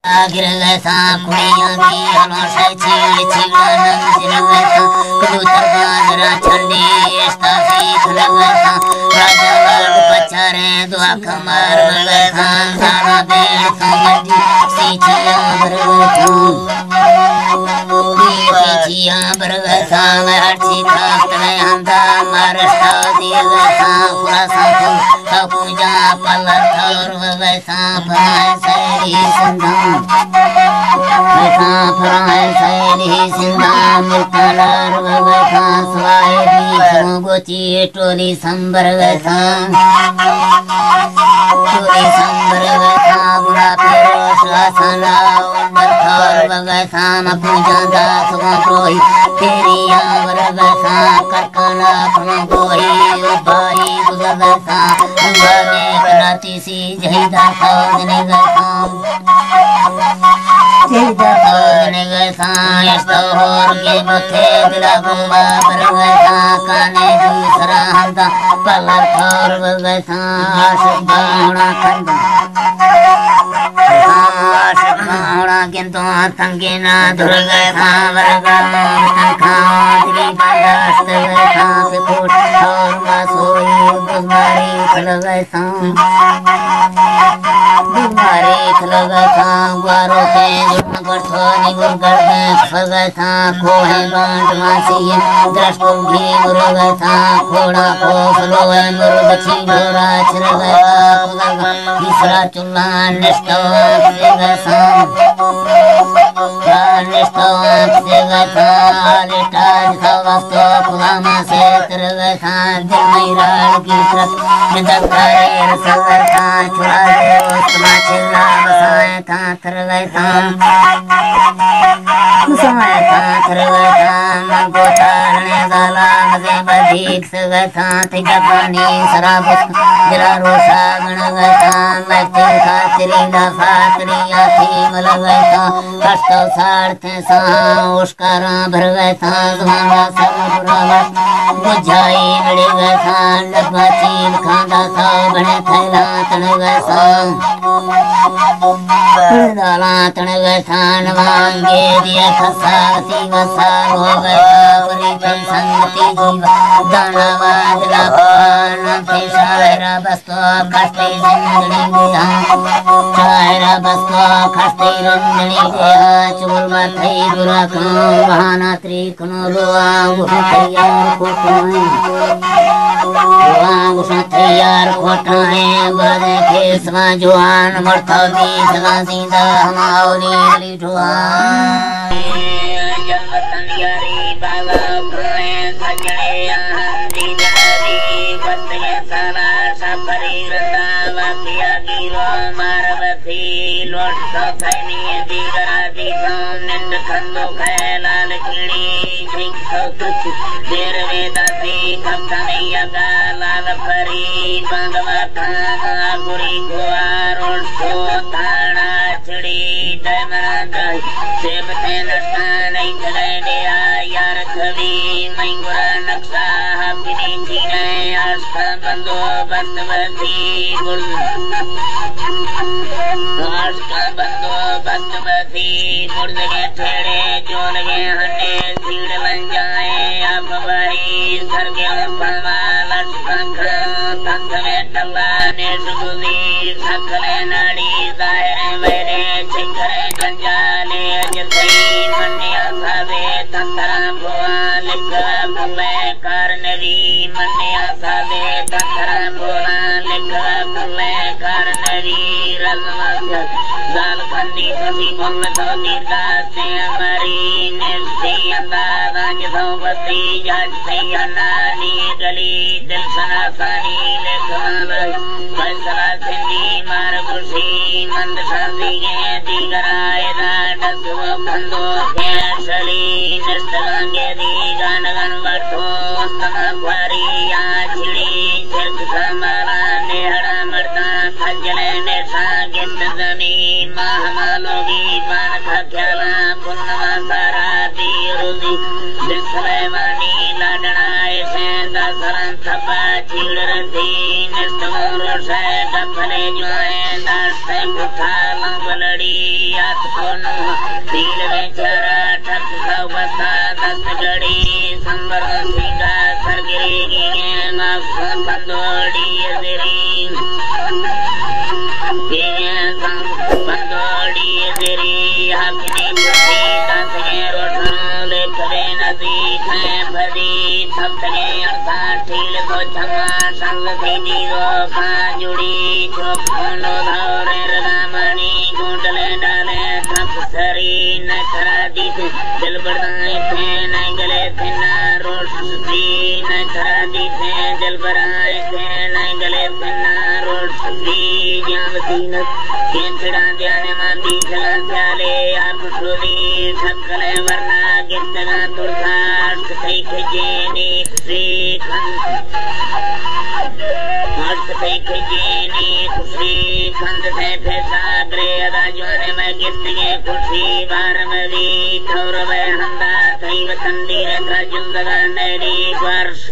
गिरगसा कुड़िया की हलोशे चीड़ चिगड़न जिरगसा कबूतर बाजरा छंडी एस्ता सीख लगसा राजा वर्ग पचारे दुआ कमर लगसा सारा बेड़ समझी सीचिया बरगसा सीचिया बरगसा हर्ची खास्त में हंदा मारस्ता दिगसा खुरासा पूजा पलर थोर वगसा भराए सैरी संधान वैसा भराए सैरी संधान मिलतालार वगसा स्वाए बीच गोची टोली संबर वैसा टोली संबर वैसा बुरा फेरो श्वासना under Thor वगसा Pooja Das प्रोही Teri our वैसा करकना फल गोही उबाई गुजरसा उबाने कराती सी जहिदा खाने गसा जहिदा खाने गसा इस्तो होर के मुथे दिला गुंबा पर गसा काने दूसरा हंदा पलर थोर गसा आशिक बाणा खंदा आशिक बाणा किंतु तंगिना दुर्गा वरगा तंखा दिली बंदस्त गसा पे कोट और मासोई गुमारी खलगसा गुमारी खलगसा ग्वारो के जुट गठोनी गुरगड़े खलगसा कोहे बांट मासी द्रष्टुम भी मुरगसा खोड़ा को सलोए मुरु बची ढोरा छरगसा तीसरा चुल्ला निष्ठो गसा निष्ठो गसा लेटा खवस्तो खुलामा से तरगसा दिल मैराड़ की तरफ निदक्कारे रसगसा चुरा दे उस्तमा चिल्ला बसाए था तरगसा बसाए था तरगसा मंगो तारने गाला मजे बधीक सगसा तिगा पानी सराबस जरा रोशा गणगसा मैते खातरी दफातरी आथी मलगसा कष्टो सारथे सा उष्कारा भरगसा धमांगा सरपुरावा बुझाई नड़गसा डब्बा चील खांदा था बने थैला तणगसा दाला तणगसा नवांगे दिया खसा वसा हो गया परिचय संगति जीवा दानवाद लाभान थे शायरा बस्तो खस्ते रंजनी देहा शायरा बस्तो खस्ते रंजनी देहा चुल मथई बुरा खां बहाना त्रिकनो लोआ गुहा तैयार कोटाएं लोआ गुहा तैयार कोटाएं बदे खेसवा जुआन मरथा दी सगा सीधा हमाओनी गली ठुआन जन्मतन यारी बागा प्राणे सजने आंधी जारी बंदे साला सफरी रंदा वाकिया गिरो मारवती लोट सफनी दीगरा दीगो निंद खंदो खैलाल कीड़ी झिंक कुछ देर वेदासी कप्तानिया का लाल परी बांगवा खागा गुरी गोआ रोड सो थाना चढ़ी दमना दही सेबते नस्ता नहीं चले दिया यार कभी मैंगुरा नक्शा हबिनी जीने आस्था बंदो बंदवती गुल आस्था बंदो बंदवती गुर्द के ठेड़े जो लगे हटे सीढ़ बन जाए अब बड़ी सर के फलवा लटक तंग में टल्ला ने सुबुदी सकले नाड़ी जाहिर मेरे चिंगरे जंजाले जैसे मन्या सावे तंतरा भुआ लिख भुले कारनवी मन्या सावे तंतरा भुआ लिख भुले कारनवी रलमत जाल खंडी सभी भुल तो दीर्घा से हमारी निस्ती अंदाज सौबती जज से अनानी गली दिल सनासानी लेखवाला फैसला सिंधी मार खुशी मंद शादी के दीगराए डाडस वो खंदो के सली निस्तगांगे दी गान गान बटो तमवारी आछड़ी चिरक समारा नेहड़ा मरता खजले ने सागित जनी महामालोगी पान खख्याला पुन्नवा सारा दी रुदी दिसले वानी लाडना ऐसे दसरन थपा तीरती निष्ठुर से कफले ज्वाएं दास्ते कुठाला बलड़ी आत कोनु तीर बेचारा ठक सवसा दस गड़ी संबर सिंगा सरगिरी गिगे नाक पंदोड़ी अजरी गिगे पंदोड़ी अजरी हाकिनी पुती दासगे रोठन देखरे नदी खे भरी थपके अरसा ठील को छमा संग सीधी रोखा जुड़ी चोखनो धावरे रगामणी गुंडले डाले थप सरी न खरा दीप दिल बरदाए थे न गले थे न रोशनी न खरा दीप दिल बराए थे न गले थे न रोशनी ज्ञान सीनत केंचड़ा ध्यान मांदी चला चाले आप सुरी सकले वरना गिंदगा तुरसाट सही खजेनी श्री खंड मस्त सही खजेनी श्री खंड से फेसाग्रे अदाजवाने में गिंदगे खुशी बार में भी थौर में हंदा सही वतंदी रखा जुंदगा नैरी वर्ष